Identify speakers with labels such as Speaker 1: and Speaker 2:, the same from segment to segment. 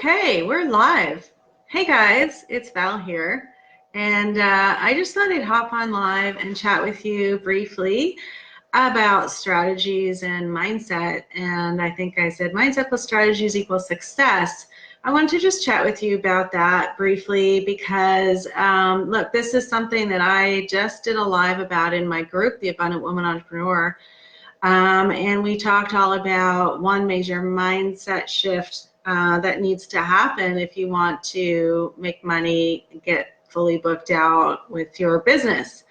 Speaker 1: Okay, we're live. Hey guys, it's Val here, and I just thought I'd hop on live and chat with you briefly about strategies and mindset. And I think I said mindset plus strategies equals success. I want to just chat with you about that briefly because, look, this is something that I just did a live about in my group, The Abundant Woman Entrepreneur. And we talked all about one major mindset shift that needs to happen if you want to make money, get fully booked out with your business.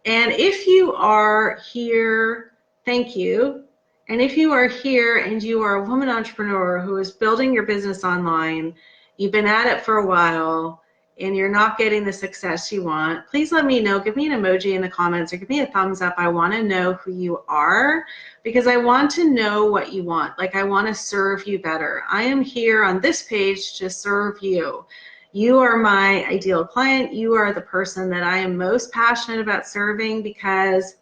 Speaker 1: And if you are here, thank you. And if you are here and you are a woman entrepreneur who is building your business online, you've been at it for a while, and you're not getting the success you want, please let me know. Give me an emoji in the comments or give me a thumbs up. I want to know who you are because I want to know what you want. Like, I want to serve you better. I am here on this page to serve you. You are my ideal client. You are the person that I am most passionate about serving because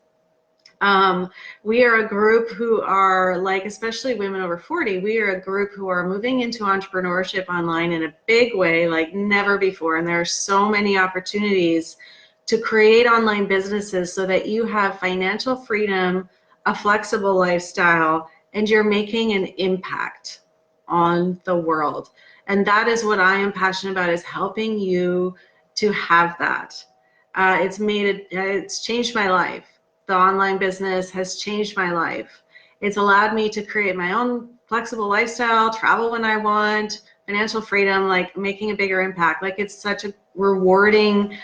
Speaker 1: we are a group who are, like, especially women over 40, we are a group who are moving into entrepreneurship online in a big way like never before. And there are so many opportunities to create online businesses so that you have financial freedom, a flexible lifestyle, and you're making an impact on the world. And that is what I am passionate about, is helping you to have that. It's changed my life. The online business has changed my life. It's allowed me to create my own flexible lifestyle, travel when I want, financial freedom, like making a bigger impact. Like, it's such a rewarding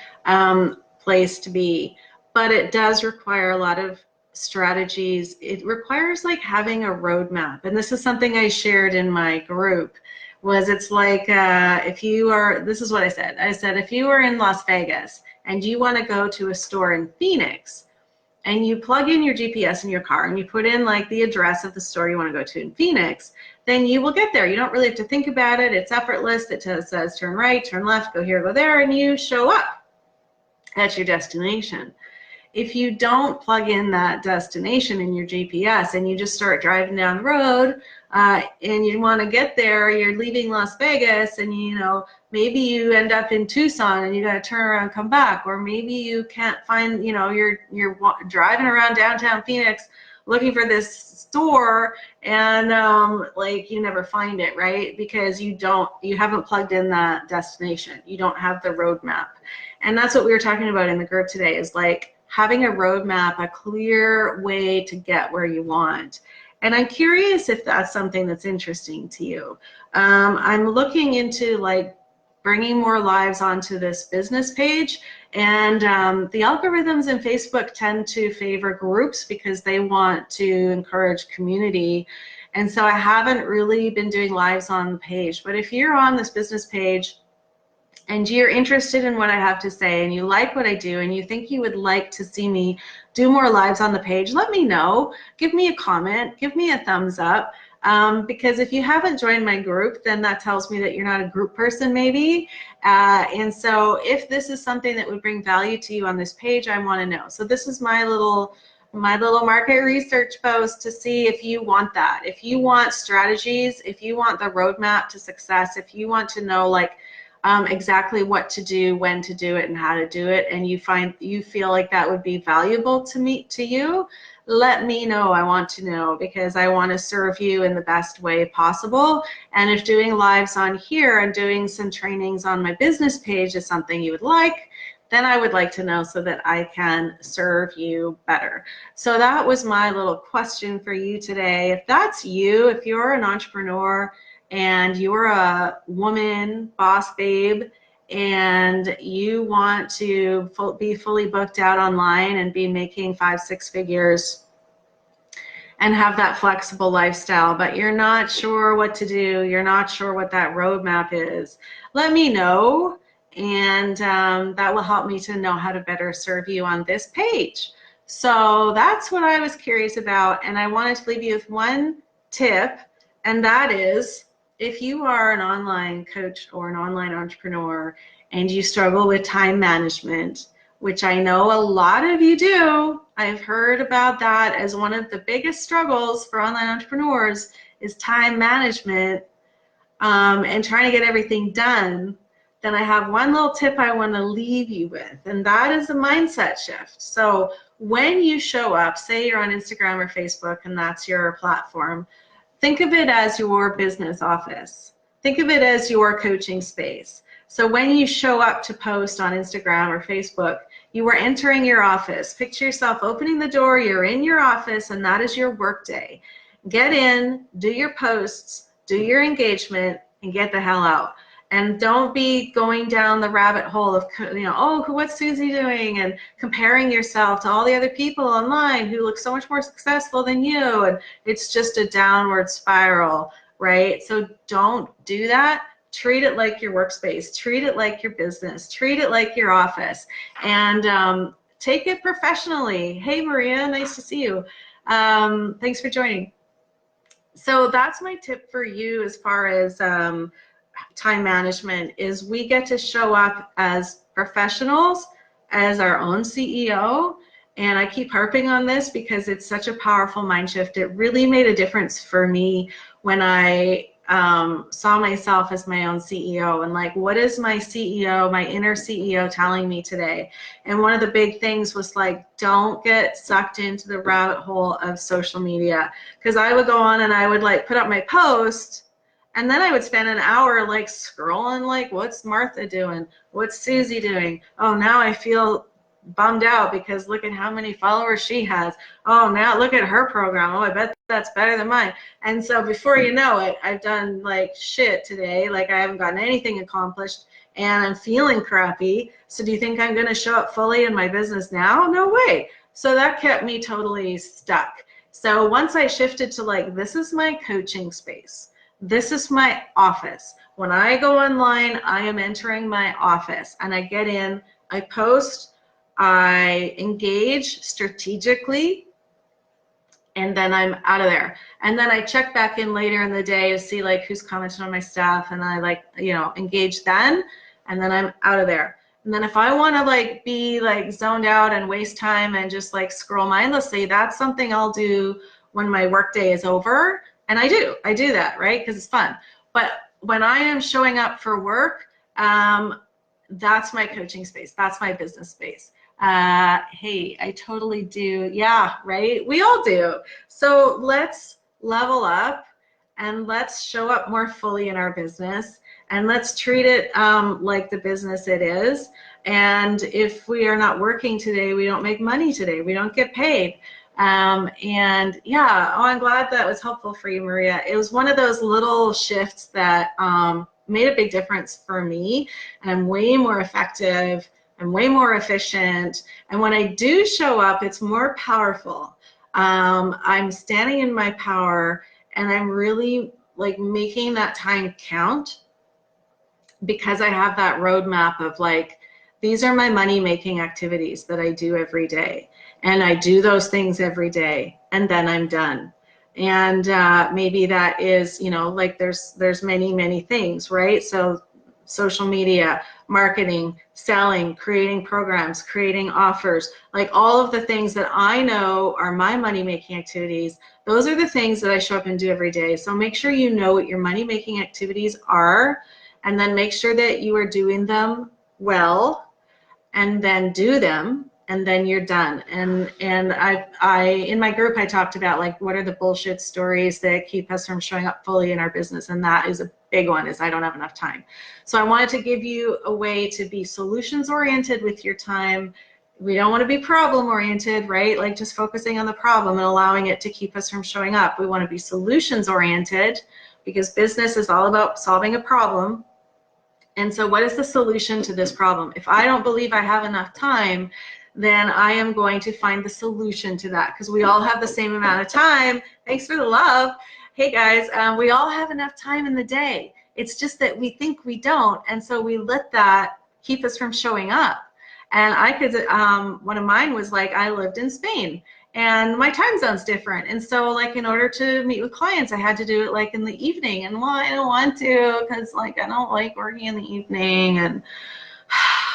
Speaker 1: place to be. But it does require a lot of strategies. It requires like having a roadmap. And this is something I shared in my group. It's like if you are, this is what I said. I said, if you are in Las Vegas and you want to go to a store in Phoenix, and you plug in your GPS in your car and you put in like the address of the store you want to go to in Phoenix, then you will get there. You don't really have to think about it. It's effortless. It says turn right, turn left, go here, go there, and you show up at your destination. If you don't plug in that destination in your GPS and you just start driving down the road and you want to get there, you're leaving Las Vegas and maybe you end up in Tucson and you got to turn around and come back, or maybe you can't find, you're driving around downtown Phoenix looking for this store and like you never find it, right? Because you haven't plugged in that destination. You don't have the roadmap. And that's what we were talking about in the group today, is like having a roadmap, a clear way to get where you want. And I'm curious if that's something that's interesting to you. I'm looking into like bringing more lives onto this business page, and the algorithms in Facebook tend to favor groups because they want to encourage community. And so I haven't really been doing lives on the page. But if you're on this business page and you're interested in what I have to say and you like what I do and you think you would like to see me do more lives on the page, let me know. Give me a comment, give me a thumbs up, because if you haven't joined my group, then that tells me that you're not a group person maybe. And so if this is something that would bring value to you on this page, I want to know. So this is my little market research post to see if you want that. If you want strategies, if you want the roadmap to success, if you want to know like exactly what to do, when to do it, and how to do it, and you feel like that would be valuable to you, let me know. I want to know because I want to serve you in the best way possible. And if doing lives on here and doing some trainings on my business page is something you would like, then I would like to know so that I can serve you better. So that was my little question for you today. If that's you, if you're an entrepreneur and you're a woman, boss babe, and you want to be fully booked out online and be making 5-6 figures and have that flexible lifestyle, but you're not sure what to do, you're not sure what that roadmap is, let me know, and that will help me to know how to better serve you on this page. So that's what I was curious about, and I wanted to leave you with one tip, and that is, if you are an online coach or an online entrepreneur and you struggle with time management, which I know a lot of you do, I've heard about that as one of the biggest struggles for online entrepreneurs is time management. and trying to get everything done, then I have one little tip I want to leave you with, and that is a mindset shift. So when you show up, say you're on Instagram or Facebook and that's your platform, think of it as your business office. Think of it as your coaching space. So when you show up to post on Instagram or Facebook, you are entering your office. Picture yourself opening the door, you're in your office, and that is your work day. Get in, do your posts, do your engagement, and get the hell out. And don't be going down the rabbit hole of, oh, what's Susie doing? And comparing yourself to all the other people online who look so much more successful than you. And it's just a downward spiral, right? So don't do that. Treat it like your workspace. Treat it like your business. Treat it like your office. And take it professionally. Hey, Maria, nice to see you. Thanks for joining. So that's my tip for you as far as time management, is we get to show up as professionals, as our own CEO. And I keep harping on this because it's such a powerful mind shift. It really made a difference for me when I saw myself as my own CEO, and like, what is my CEO, my inner CEO telling me today? And one of the big things was like, don't get sucked into the rabbit hole of social media, because I would go on and I would like put up my post, and then I would spend an hour like scrolling, like, what's Martha doing? What's Susie doing? Oh, now I feel bummed out because look at how many followers she has. Oh, now look at her program. Oh, I bet that's better than mine. And so before you know it, I've done like shit today. Like I haven't gotten anything accomplished and I'm feeling crappy. So do you think I'm going to show up fully in my business now? No way. So that kept me totally stuck. So once I shifted to like, this is my coaching space. This is my office. When I go online, I am entering my office and I get in, I post, I engage strategically, and then I'm out of there. And then I check back in later in the day to see like who's commented on my stuff, and I like, engage then, and then I'm out of there. And then if I want to like be like zoned out and waste time and just like scroll mindlessly, that's something I'll do when my workday is over. And I do that, right? Because it's fun. But when I am showing up for work, that's my coaching space. That's my business space. Hey, I totally do. Yeah, right? We all do. So let's level up and let's show up more fully in our business, and let's treat it like the business it is. And if we are not working today, we don't make money today. We don't get paid. And yeah, I'm glad that was helpful for you, Maria. It was one of those little shifts that made a big difference for me, and I'm way more effective. I'm way more efficient. And when I do show up, it's more powerful. I'm standing in my power, and I'm really like making that time count, because I have that roadmap of like, these are my money making activities that I do every day. And I do those things every day, and then I'm done. And maybe that is, like there's many things, right? So social media, marketing, selling, creating programs, creating offers, like all of the things that I know are my money-making activities, those are the things that I show up and do every day. So make sure you know what your money-making activities are, and then make sure that you are doing them well, and then do them, and then you're done. And I in my group, I talked about like, what are the bullshit stories that keep us from showing up fully in our business? And that is a big one, is I don't have enough time. So I wanted to give you a way to be solutions oriented with your time. We don't want to be problem oriented, right? Like just focusing on the problem and allowing it to keep us from showing up. We want to be solutions oriented, because business is all about solving a problem. And so what is the solution to this problem? If I don't believe I have enough time, then I am going to find the solution to that, because we all have the same amount of time. Thanks for the love. Hey guys, we all have enough time in the day. It's just that we think we don't, and so we let that keep us from showing up. And I could, one of mine was like, I lived in Spain, and my time zone's different. And so like, in order to meet with clients, I had to do it like in the evening. And well, I don't want to, because like, I don't like working in the evening. And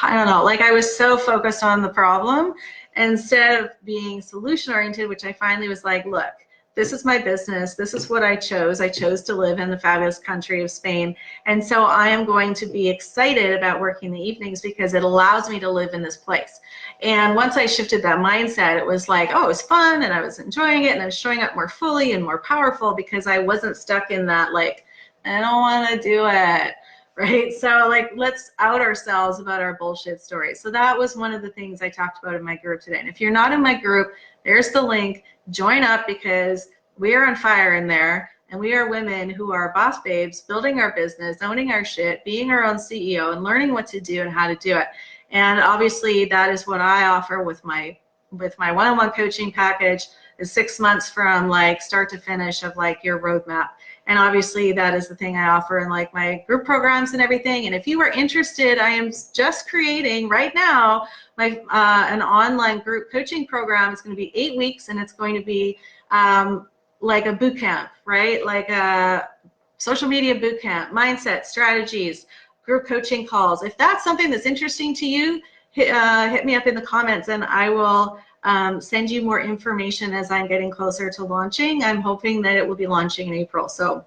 Speaker 1: I don't know, like I was so focused on the problem instead of being solution oriented, which I finally was like, look, this is my business. This is what I chose. I chose to live in the fabulous country of Spain. And so I am going to be excited about working the evenings because it allows me to live in this place. And once I shifted that mindset, it was like, oh, it was fun and I was enjoying it and I was showing up more fully and more powerful because I wasn't stuck in that, like, I don't want to do it. Right? So like, let's out ourselves about our bullshit stories. So that was one of the things I talked about in my group today. And if you're not in my group, there's the link. Join up because we are on fire in there. And we are women who are boss babes, building our business, owning our shit, being our own CEO, and learning what to do and how to do it. And obviously that is what I offer with my one-on-one coaching package, is 6 months from like start to finish of like your roadmap. And obviously that is the thing I offer in like my group programs and everything. And if you are interested, I am just creating right now my an online group coaching program. It's going to be 8 weeks and it's going to be like a boot camp, right? Like a social media boot camp, mindset, strategies, group coaching calls. If that's something that's interesting to you, hit me up in the comments and I will send you more information as I'm getting closer to launching. I'm hoping that it will be launching in April. So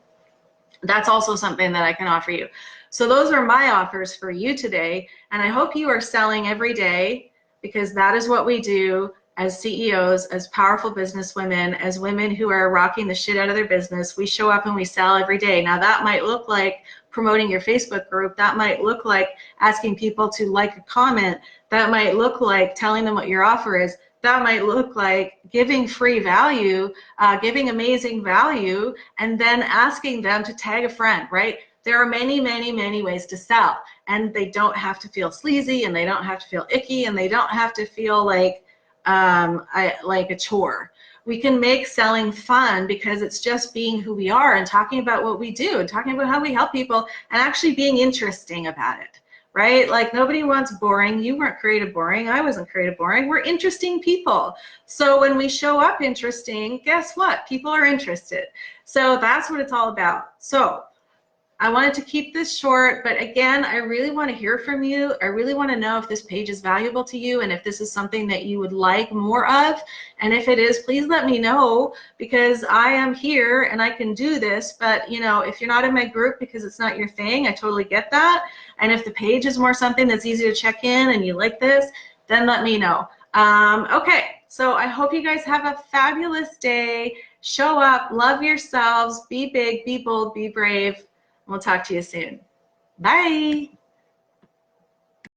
Speaker 1: that's also something that I can offer you. So those are my offers for you today. And I hope you are selling every day because that is what we do as CEOs, as powerful business women, as women who are rocking the shit out of their business. We show up and we sell every day. Now that might look like promoting your Facebook group. That might look like asking people to like a comment. That might look like telling them what your offer is. That might look like giving free value, giving amazing value, and then asking them to tag a friend, right? There are many, many, many ways to sell, and they don't have to feel sleazy, and they don't have to feel icky, and they don't have to feel like a chore. We can make selling fun because it's just being who we are and talking about what we do and talking about how we help people and actually being interesting about it. Right? Like nobody wants boring. You weren't created boring. I wasn't created boring. We're interesting people. So when we show up interesting, guess what? People are interested. So that's what it's all about. So I wanted to keep this short, but again, I really want to hear from you. I really want to know if this page is valuable to you and if this is something that you would like more of. And if it is, please let me know because I am here and I can do this. But you know, if you're not in my group because it's not your thing, I totally get that. And if the page is more something that's easy to check in and you like this, then let me know. Okay, so I hope you guys have a fabulous day. Show up, love yourselves, be big, be bold, be brave. We'll talk to you soon. Bye.